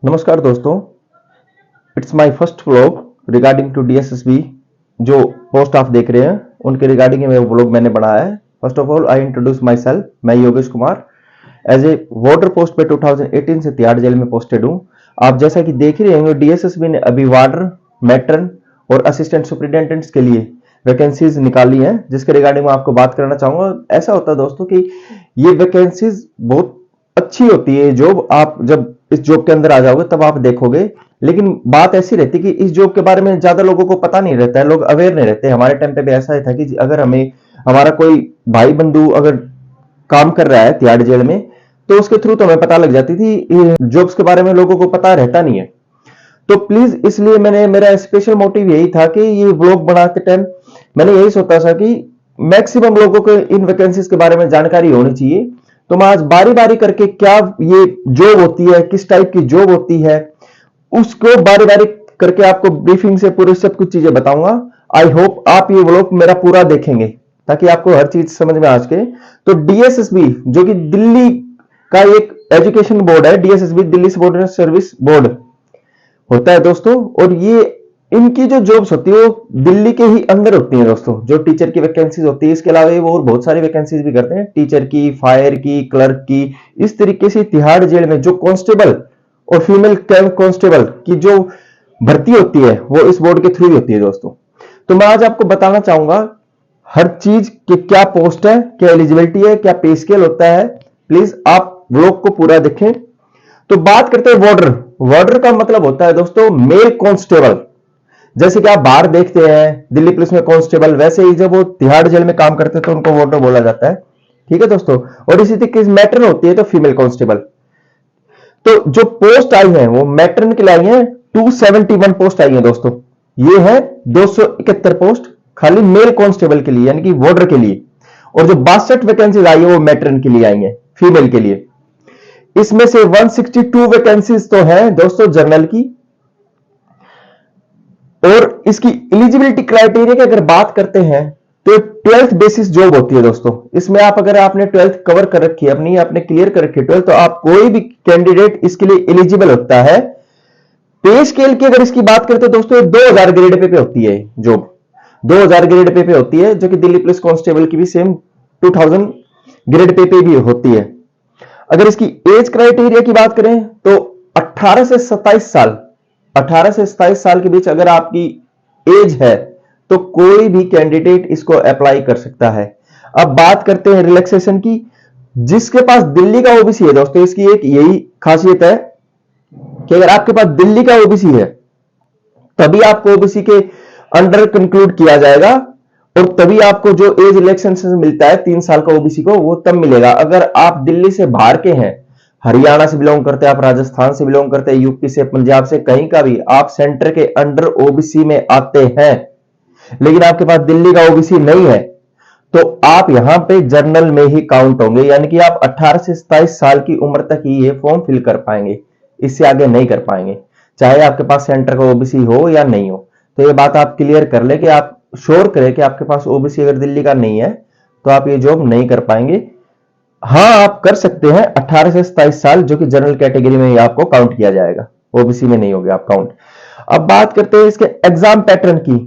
नमस्कार दोस्तों, it's my first vlog regarding to DSSB. जो पोस्ट आप देख रहे हैं उनके रिगार्डिंग में व्लॉग मैंने बनाया है। First of all I introduce my self. मैं Yogesh Kumar as a warder post पे 2018 से तिहाड़ जेल में पोस्टेड हूँ। आप जैसा कि देख ही रहे होंगे, डीएसएसबी ने अभी वार्डर, मैट्रन और असिस्टेंट सुपरिटेंडेंट्स के लिए वैकेंसीज निकाली हैं, जिसके रिगार्डिंग मैं आपको बात करना चाहूंगा। ऐसा होता है दोस्तों कि ये वैकेंसीज बहुत अच्छी होती है जॉब। आप जब इस जॉब के अंदर आ जाओगे तब आप देखोगे, लेकिन बात ऐसी रहती है कि इस जॉब के बारे में ज्यादा लोगों को पता नहीं रहता है, लोग अवेयर नहीं रहते। हमारे टाइम पे भी ऐसा ही था कि अगर हमें हमारा कोई भाई बंधु अगर काम कर रहा है तिहाड़ जेल में, तो उसके थ्रू तो हमें पता लग जाती थी। जॉब्स के बारे में लोगों को पता रहता नहीं है। तो प्लीज, इसलिए मेरा स्पेशल मोटिव यही था कि ये व्लॉग बनाते टाइम मैंने यही सोचा था कि मैक्सिमम लोगों को इन वैकेंसीज के बारे में जानकारी होनी चाहिए। तो मैं आज बारी बारी करके क्या ये जॉब होती है, किस टाइप की जॉब होती है, उसको बारी बारी करके आपको ब्रीफिंग से पूरे सब कुछ चीजें बताऊंगा। आई होप आप ये व्लॉग मेरा पूरा देखेंगे ताकि आपको हर चीज समझ में आ सके। तो डीएसएसबी जो कि दिल्ली का एक एजुकेशन बोर्ड है, DSSB Delhi subordinate service board होता है दोस्तों। और ये इनकी जो जॉब्स होती है वो दिल्ली के ही अंदर होती है दोस्तों। जो टीचर की वैकेंसीज होती है, इसके अलावा वो और बहुत सारी वैकेंसीज भी करते हैं, टीचर की, फायर की, क्लर्क की। इस तरीके से तिहाड़ जेल में जो कांस्टेबल और फीमेल कांस्टेबल की जो भर्ती होती है वो इस बोर्ड के थ्रू ही होती है दोस्तों। तो मैं आज आपको बताना चाहूंगा हर चीज कि क्या पोस्ट है, क्या एलिजिबिलिटी है, क्या पे स्केल होता है। प्लीज आप व्लॉग को पूरा देखें। तो बात करते हैं वार्डर। वार्डर का मतलब होता है दोस्तों मेल कांस्टेबल। जैसे कि आप बाहर देखते हैं दिल्ली पुलिस में कांस्टेबल, वैसे ही जब वो तिहाड़ जेल में काम करते हैं तो उनको वार्डर बोला जाता है। ठीक है दोस्तों। और इसी तरीके से मैट्रन होती है तो फीमेल कांस्टेबल। तो जो पोस्ट आई है वो मैट्रन के लिए आई है 271 पोस्ट आई है दोस्तों। ये है 271 पोस्ट खाली मेल कांस्टेबल के लिए, यानी कि वार्डर के लिए। और जो 62 वैकेंसीज आई है वो मैट्रन के लिए आई है, फीमेल के लिए। इसमें से 162 वैकेंसीज तो है दोस्तों जनरल की। और इसकी एलिजिबिलिटी क्राइटेरिया की अगर बात करते हैं तो 12th बेसिस जॉब होती है दोस्तों। इसमें आप अगर आपने 12th कवर कर रखी है अपनी, आपने क्लियर कर रखी है 12th, तो आप कोई भी कैंडिडेट इसके लिए एलिजिबल होता है। पे स्केल की अगर इसकी बात करते हैं दोस्तों, 2000 ग्रेड पे होती है जॉब। 2000 ग्रेड पे होती है, जो कि दिल्ली पुलिस कांस्टेबल की भी सेम 2000 ग्रेड पे भी होती है। अगर इसकी एज क्राइटेरिया की बात करें तो 18 से 27 साल, 18 से 27 साल के बीच अगर आपकी एज है तो कोई भी कैंडिडेट इसको अप्लाई कर सकता है। अब बात करते हैं रिलैक्सेशन की। जिसके पास दिल्ली का ओबीसी है दोस्तों, इसकी एक यही खासियत है कि अगर आपके पास दिल्ली का ओबीसी है तभी आपको ओबीसी के अंडर कंक्लूड किया जाएगा, और तभी आपको जो एज रिलैक्सेशन से मिलता है 3 साल का ओबीसी को, वो तब मिलेगा। अगर आप दिल्ली से बाहर के हैं, हरियाणा से बिलोंग करते हैं, आप राजस्थान से बिलोंग करते हैं, यूपी से, पंजाब से, कहीं का भी आप सेंटर के अंडर ओबीसी में आते हैं, लेकिन आपके पास दिल्ली का ओबीसी नहीं है, तो आप यहां पे जनरल में ही काउंट होंगे। यानी कि आप 18 से 27 साल की उम्र तक ही ये फॉर्म फिल कर पाएंगे, इससे आगे नहीं कर पाएंगे, चाहे आपके पास सेंटर का ओबीसी हो या नहीं हो। तो ये बात आप क्लियर कर ले कि आप श्योर करें कि आपके पास ओबीसी अगर दिल्ली का नहीं है तो आप ये जॉब नहीं कर पाएंगे। हाँ, आप कर सकते हैं 18 से 27 साल, जो कि जनरल कैटेगरी में ही आपको काउंट किया जाएगा, ओबीसी में नहीं होगा आप काउंट। अब बात करते हैं इसके एग्जाम पैटर्न की।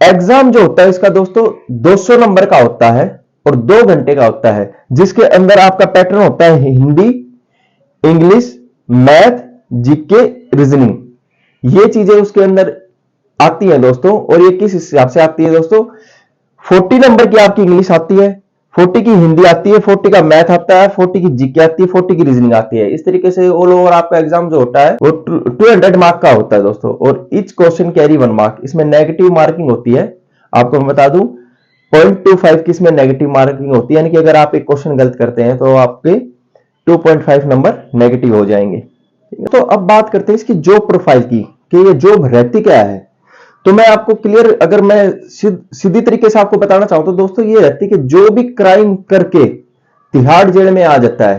एग्जाम जो होता है इसका दोस्तों 200 नंबर का होता है और 2 घंटे का होता है, जिसके अंदर आपका पैटर्न होता है Hindi, English, math, GK, reasoning. ये चीजें उसके अंदर आती है दोस्तों। और ये किस हिसाब से आती है दोस्तों, 40 नंबर की आपकी इंग्लिश आती है, 40 की हिंदी आती है, 40 का मैथ आता है, 40 की जीके आती है, 40 की रीजनिंग आती है। इस तरीके से ऑल ओवर आपका एग्जाम जो होता है वो 200 मार्क का होता है दोस्तों। और ईच क्वेश्चन कैरी 1 मार्क। इसमें नेगेटिव मार्किंग होती है, आपको मैं बता दूं 0.25 की इसमें नेगेटिव मार्किंग होती है। यानी कि अगर आप एक क्वेश्चन गलत करते हैं तो आपके 2.5 नंबर नेगेटिव हो जाएंगे। तो अब बात करते हैं इसकी जॉब प्रोफाइल की कि ये जॉब रहती क्या है। तो मैं आपको क्लियर, अगर मैं सीधी तरीके से आपको बताना चाहूं तो दोस्तों ये रहती है कि जो भी क्राइम करके तिहाड़ जेल में आ जाता है,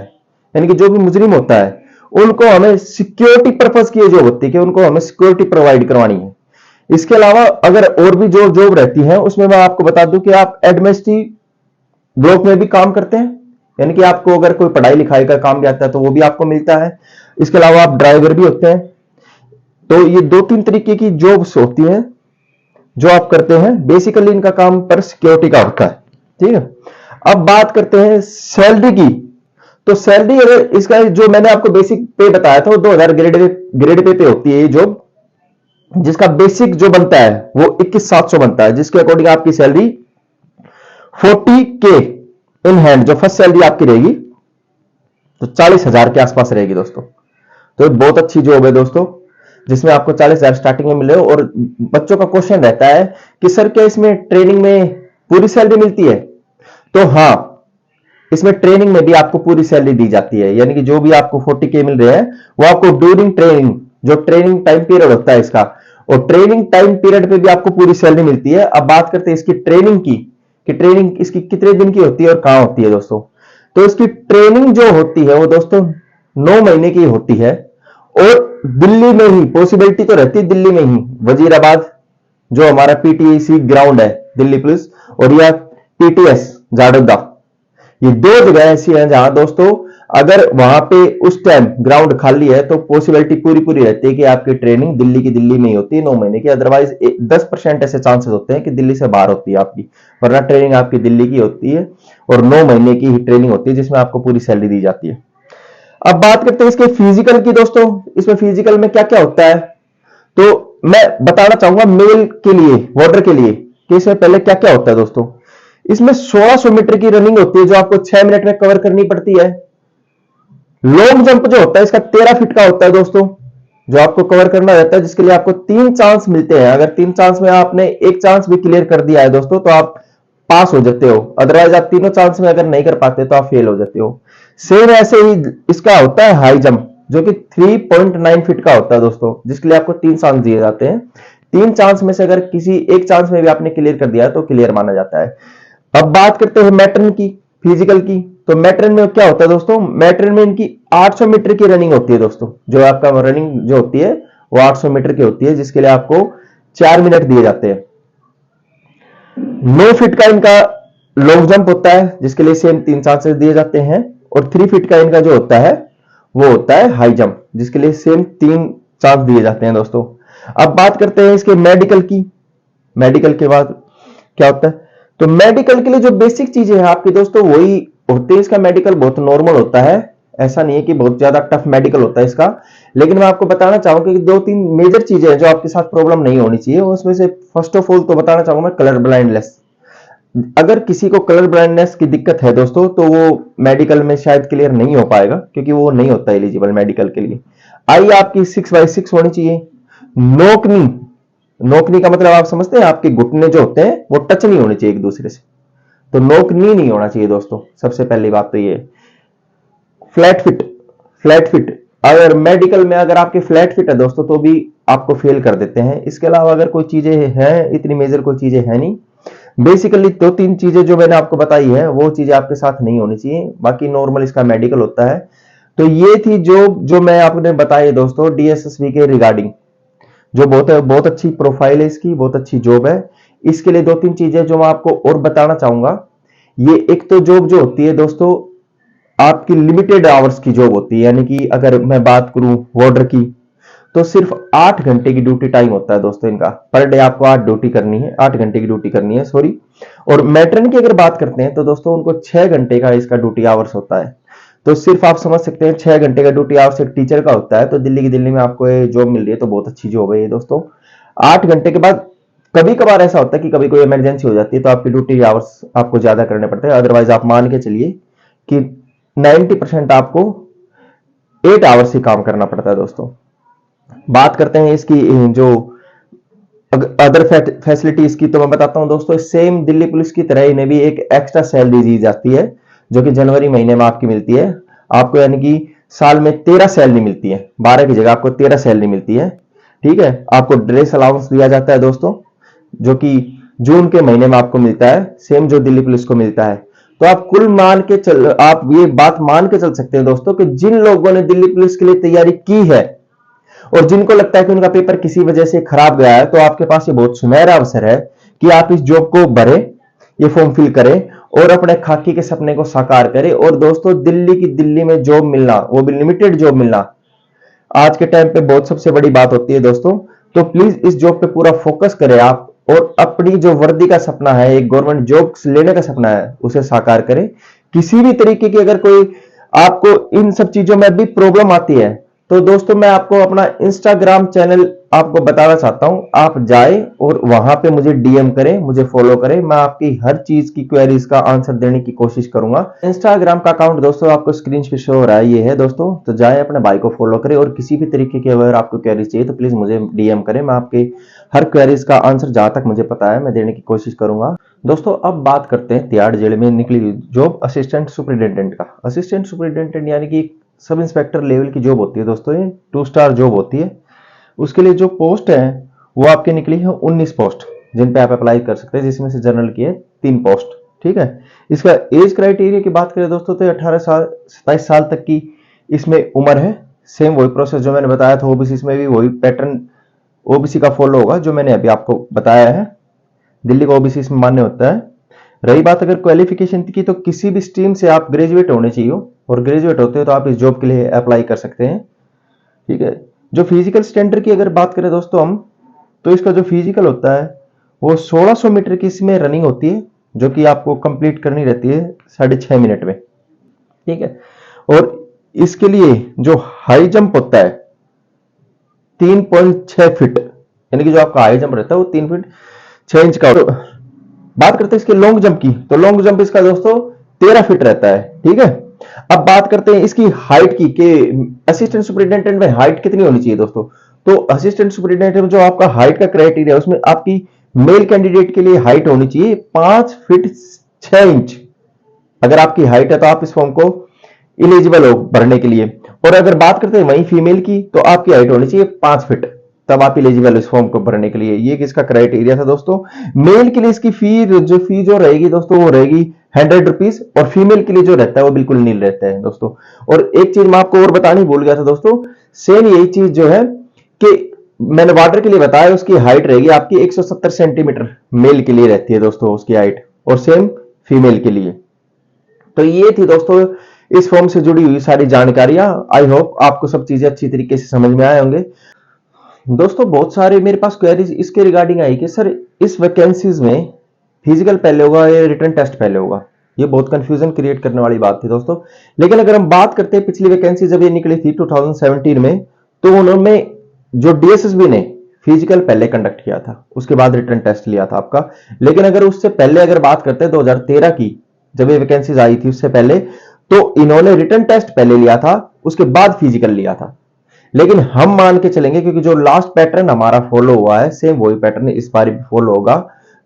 यानी कि जो भी मुजरिम होता है, उनको हमें सिक्योरिटी पर्पज की जॉब होती है कि उनको हमें सिक्योरिटी प्रोवाइड करवानी है। इसके अलावा अगर और भी जो जॉब रहती है उसमें मैं आपको बता दूं कि आप एडमिनिस्ट्रेटिव ब्लॉक में भी काम करते हैं, यानी कि आपको अगर कोई पढ़ाई लिखाई का काम भी आता है तो वो भी आपको मिलता है। इसके अलावा आप ड्राइवर भी होते हैं। तो ये 2-3 तरीके की जॉब्स होती हैं जो आप करते हैं। बेसिकली इनका काम पर सिक्योरिटी का होता है, ठीक है। अब बात करते हैं सैलरी की। तो सैलरी अगर इसका जो मैंने आपको बेसिक पे बताया था वो 2000 ग्रेड पे होती है ये जॉब, जिसका बेसिक जो बनता है वो 21,700 बनता है, जिसके अकॉर्डिंग आपकी सैलरी 40K इन हैंड जो फर्स्ट सैलरी आपकी रहेगी तो 40,000 के आसपास रहेगी दोस्तों। तो बहुत अच्छी जॉब है दोस्तों, जिसमें आपको 40,000 स्टार्टिंग में मिले। और बच्चों का क्वेश्चन रहता है कि सर क्या इसमें ट्रेनिंग में पूरी सैलरी मिलती है? तो हाँ, इसमें ट्रेनिंग में भी आपको पूरी सैलरी दी जाती है, यानी कि जो भी आपको 40K मिल रहे हैं वो आपको ड्यूरिंग ट्रेनिंग, जो ट्रेनिंग टाइम पीरियड होता है इसका, और ट्रेनिंग टाइम पीरियड पे भी आपको पूरी सैलरी मिलती है। अब बात करते हैं इसकी ट्रेनिंग की, कि ट्रेनिंग इसकी कितने दिन की होती है और कहां होती है दोस्तों। तो इसकी ट्रेनिंग जो होती है वो दोस्तों 9 महीने की होती है, और दिल्ली में ही पॉसिबिलिटी तो रहती है, दिल्ली में ही वजीराबाद जो हमारा पीटीसी ग्राउंड है दिल्ली पुलिस, और या पीटीएस झाड़ोदा, ये 2 जगह ऐसी हैं जहां दोस्तों अगर वहां पे उस टाइम ग्राउंड खाली है तो पॉसिबिलिटी पूरी रहती है कि आपकी ट्रेनिंग दिल्ली की दिल्ली में ही होती है 9 महीने की। अदरवाइज 10% ऐसे चांसेस होते हैं कि दिल्ली से बाहर होती है आपकी, वरना ट्रेनिंग आपकी दिल्ली की होती है और 9 महीने की ही ट्रेनिंग होती है जिसमें आपको पूरी सैलरी दी जाती है। अब बात करते हैं इसके फिजिकल की दोस्तों। इसमें फिजिकल में क्या क्या होता है तो मैं बताना चाहूंगा मेल के लिए, वाटर के लिए, कि इसमें पहले क्या क्या होता है दोस्तों। इसमें 1600 मीटर की रनिंग होती है जो आपको 6 मिनट में कवर करनी पड़ती है। लॉन्ग जंप जो होता है इसका 13 फीट का होता है दोस्तों, जो आपको कवर करना रहता है, जिसके लिए आपको 3 चांस मिलते हैं। अगर 3 चांस में आपने एक चांस भी क्लियर कर दिया है दोस्तों तो आप पास हो जाते हो, अदरवाइज आप तीनों चांस में अगर नहीं कर पाते तो आप फेल हो जाते हो। सेम ऐसे ही इसका होता है हाई जंप, जो कि 3.9 फीट का होता है दोस्तों, जिसके लिए आपको 3 चांस दिए जाते हैं। 3 चांस में से अगर किसी एक चांस में भी आपने क्लियर कर दिया तो क्लियर माना जाता है। अब बात करते हैं मैट्रन की, फिजिकल की। तो मैट्रन में क्या होता है दोस्तों, मैट्रन में इनकी 800 मीटर की रनिंग होती है दोस्तों। जो आपका रनिंग जो होती है वो 800 मीटर की होती है, जिसके लिए आपको 4 मिनट दिए जाते हैं। 9 फीट का इनका लॉन्ग जंप होता है, जिसके लिए सेम 3 चांसेस दिए जाते हैं। और 3 फीट का इनका जो होता है वो होता है हाई जंप, जिसके लिए सेम 3 चांस दिए जाते हैं दोस्तों। अब बात करते हैं इसके मेडिकल की। मेडिकल के बाद क्या होता है, तो मेडिकल के लिए जो बेसिक चीजें हैं आपके दोस्तों वही होते हैं। इसका मेडिकल बहुत नॉर्मल होता है, ऐसा नहीं है कि बहुत ज्यादा टफ मेडिकल होता है इसका। लेकिन मैं आपको बताना चाहूंगा कि 2-3 मेजर चीजें हैं जो आपके साथ प्रॉब्लम नहीं होनी चाहिए। उसमें से फर्स्ट ऑफ ऑल तो बताना चाहूंगा मैं कलर ब्लाइंडनेस। अगर किसी को कलर ब्लाइंडनेस की दिक्कत है दोस्तों तो वो मेडिकल में शायद क्लियर नहीं हो पाएगा, क्योंकि वो नहीं होता एलिजिबल मेडिकल के लिए। आई आपकी 6x6 होनी चाहिए। नोकनी, नोकनी का मतलब आप समझते हैं, आपके घुटने जो होते हैं वो टच नहीं होने चाहिए एक दूसरे से, तो नोकनी नहीं होना चाहिए दोस्तों। सबसे पहली बात तो ये। फ्लैट फिट, फ्लैट फिट अगर मेडिकल में अगर आपके फ्लैट फिट है दोस्तों तो भी आपको फेल कर देते हैं। इसके अलावा अगर कोई चीजें हैं, इतनी मेजर कोई चीजें है नहीं। बेसिकली 2-3 चीजें जो मैंने आपको बताई है वो चीजें आपके साथ नहीं होनी चाहिए, बाकी नॉर्मल इसका मेडिकल होता है। तो ये थी जो मैं आपने बताई दोस्तों डीएसएसबी के रिगार्डिंग, जो बहुत अच्छी प्रोफाइल है इसकी, बहुत अच्छी जॉब है। इसके लिए 2-3 चीजें जो मैं आपको और बताना चाहूंगा। ये एक तो जॉब जो होती है दोस्तों आपकी लिमिटेड आवर्स की जॉब होती है, यानी कि अगर मैं बात करूं वार्डर की तो सिर्फ 8 घंटे की ड्यूटी टाइम होता है दोस्तों इनका। पर डे आपको 8 ड्यूटी करनी है, 8 घंटे की ड्यूटी करनी है, सॉरी। और मैट्रन की अगर बात करते हैं तो दोस्तों उनको 6 घंटे का इसका ड्यूटी आवर्स होता है। तो सिर्फ आप समझ सकते हैं 6 घंटे का ड्यूटी आवर्स एक टीचर का होता है। तो दिल्ली में आपको ये जॉब मिल रही है तो बहुत अच्छी जॉब है ये दोस्तों। 8 घंटे के बाद कभी कभार ऐसा होता है कि कभी कोई इमरजेंसी हो जाती है तो आपकी ड्यूटी आवर्स आपको ज्यादा करने पड़ते हैं। अदरवाइज आप मान के चलिए कि 90% आपको 8 आवर्स ही काम करना पड़ता है दोस्तों। बात करते हैं इसकी जो अदर फैसिलिटी इसकी, तो मैं बताता हूं दोस्तों सेम दिल्ली पुलिस की तरह इन्हें भी एक एक्स्ट्रा सैलरी दी जाती है, जो कि जनवरी महीने में आपकी मिलती है आपको, यानी कि साल में 13 सैलरी मिलती है, 12 की जगह आपको 13 सैलरी मिलती है। ठीक है, आपको ड्रेस अलाउंस दिया जाता है दोस्तों, जो कि जून के महीने में आपको मिलता है, सेम जो दिल्ली पुलिस को मिलता है। तो आप कुल मान के आप ये बात मान के चल सकते हैं दोस्तों कि जिन लोगों ने दिल्ली पुलिस के लिए तैयारी की है और जिनको लगता है कि उनका पेपर किसी वजह से खराब गया है, तो आपके पास ये बहुत सुनहरा अवसर है कि आप इस जॉब को भरें, ये फॉर्म फिल करें और अपने खाकी के सपने को साकार करें। और दोस्तों दिल्ली में जॉब मिलना, वो भी लिमिटेड जॉब मिलना, आज के टाइम पे बहुत सबसे बड़ी बात होती है दोस्तों। तो प्लीज इस जॉब पे पूरा फोकस करें आप, और अपनी जो वर्दी का सपना है, एक गवर्नमेंट जॉब लेने का सपना है, उसे साकार करें। किसी भी तरीके की अगर कोई आपको इन सब चीजों में भी प्रॉब्लम आती है, तो दोस्तों मैं आपको अपना इंस्टाग्राम चैनल आपको बताना चाहता हूं। आप जाएं और वहां पे मुझे डीएम करें, मुझे फॉलो करें। मैं आपकी हर चीज की क्वेरीज का आंसर देने की कोशिश करूंगा। इंस्टाग्राम का अकाउंट दोस्तों आपको स्क्रीन पे शो हो रहा है, ये है दोस्तों। तो जाएं अपने भाई को फॉलो करें, और किसी भी तरीके की अगर आपको क्वेरीज चाहिए तो प्लीज मुझे डीएम करें। मैं आपके हर क्वेरीज का आंसर जहां तक मुझे पता है मैं देने की कोशिश करूंगा। दोस्तों अब बात करते हैं तिहाड़ जेल में निकली जॉब असिस्टेंट सुपरिटेंडेंट का। असिस्टेंट सुपरिटेंडेंट यानी कि सब इंस्पेक्टर लेवल की जॉब होती है दोस्तों, ये 2 स्टार जॉब होती है। उसके लिए जो पोस्ट है वो आपकी निकली है 19 पोस्ट, जिन पे आप अप्लाई कर सकते हैं, जिसमें से जनरल की है 3 पोस्ट। ठीक है। इसका एज क्राइटेरिया की बात करें दोस्तों, तो 18 साल 27 साल तक की इसमें उम्र है। सेम वही प्रोसेस जो मैंने बताया था ओबीसी, इसमें भी वही पैटर्न ओबीसी का फॉलो होगा जो मैंने अभी आपको बताया है। दिल्ली का ओबीसी इसमें मान्य होता है। रही बात अगर क्वालिफिकेशन की, तो किसी भी स्ट्रीम से आप ग्रेजुएट होने चाहिए, और ग्रेजुएट होते हो तो आप इस जॉब के लिए अप्लाई कर सकते हैं। ठीक है। जो फिजिकल स्टैंडर्ड की अगर बात करें दोस्तों हम, तो इसका जो फिजिकल होता है वो 1600 मीटर की इसमें रनिंग होती है, जो कि आपको कंप्लीट करनी रहती है 6.5 मिनट में। ठीक है। और इसके लिए जो हाई जंप होता है 3.6 फीट, यानी कि जो आपका हाई जंप रहता है वो 3 फीट 6 इंच का। तो बात करते हैं इसके लॉन्ग जंप की, तो लॉन्ग जंप इसका दोस्तों 13 फीट रहता है। ठीक है। अब बात करते हैं इसकी हाइट की, कि असिस्टेंट सुपरिटेंडेंट में हाइट कितनी होनी चाहिए दोस्तों। तो असिस्टेंट सुपरिटेंडेंट में जो आपका हाइट का क्राइटेरिया है, उसमें आपकी मेल कैंडिडेट के लिए हाइट होनी चाहिए 5 फीट 6 इंच। अगर आपकी हाइट है तो आप इस फॉर्म को इलिजिबल हो भरने के लिए। और अगर बात करते हैं वही फीमेल की, तो आपकी हाइट होनी चाहिए 5 फीट, तब आप एलिजिबल इस फॉर्म को भरने के लिए। ये किसका क्राइटेरिया था दोस्तों। मेल के लिए इसकी फी जो रहेगी दोस्तों वो रहेगी 100 रुपीज, और फीमेल के लिए जो रहता है वो बिल्कुल नील रहता है दोस्तों। और एक चीज मैं आपको और बतानी भूल गया था दोस्तों, सेम यही चीज जो है कि मैंने वाटर के लिए बताया, उसकी हाइट रहेगी आपकी 170 सेंटीमीटर मेल के लिए रहती है दोस्तों उसकी हाइट, और सेम फीमेल के लिए। तो ये थी दोस्तों इस फॉर्म से जुड़ी हुई सारी जानकारियां। आई होप आपको सब चीजें अच्छी तरीके से समझ में आए होंगे। दोस्तों बहुत सारे मेरे पास क्वेरीज इसके रिगार्डिंग आई कि सर इस वैकेंसीज में फिजिकल पहले होगा या रिटन टेस्ट पहले होगा। ये बहुत कंफ्यूजन क्रिएट करने वाली बात थी दोस्तों। लेकिन अगर हम बात करते हैं पिछली वैकेंसी जब ये निकली थी 2017 में, तो उन्होंने जो डीएसएसबी ने फिजिकल पहले कंडक्ट किया था, उसके बाद रिटन टेस्ट लिया था आपका। लेकिन अगर उससे पहले अगर बात करते हैं 2013 की, जब ये वैकेंसीज आई थी उससे पहले, तो इन्होंने रिटन टेस्ट पहले लिया था, उसके बाद फिजिकल लिया था। लेकिन हम मान के चलेंगे क्योंकि जो लास्ट पैटर्न हमारा फॉलो हुआ है सेम वही पैटर्न इस बार भी फॉलो होगा,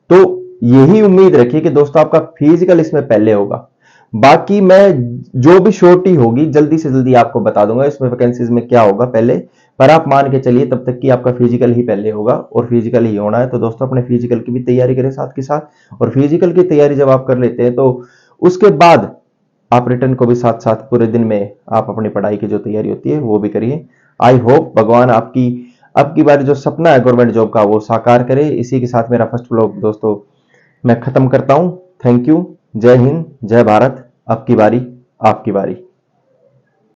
तो यही उम्मीद रखिए कि दोस्तों आपका फिजिकल इसमें पहले होगा। बाकी मैं जो भी शॉर्टी होगी जल्दी से जल्दी आपको बता दूंगा इसमें वैकेंसीज में क्या होगा पहले, पर आप मान के चलिए तब तक कि आपका फिजिकल ही पहले होगा, और फिजिकल ही होना है। तो दोस्तों अपने फिजिकल की भी तैयारी करें साथ के साथ, और फिजिकल की तैयारी जब आप कर लेते हैं तो उसके बाद आप रिटर्न को भी साथ साथ पूरे दिन में आप अपनी पढ़ाई की जो तैयारी होती है वो भी करिए। आई होप भगवान आपकी बार जो सपना है गवर्नमेंट जॉब का वो साकार करे। इसी के साथ मेरा फर्स्ट व्लॉग दोस्तों मैं खत्म करता हूं। Thank you. जय हिंद, जय भारत। आपकी बारी, आपकी बारी।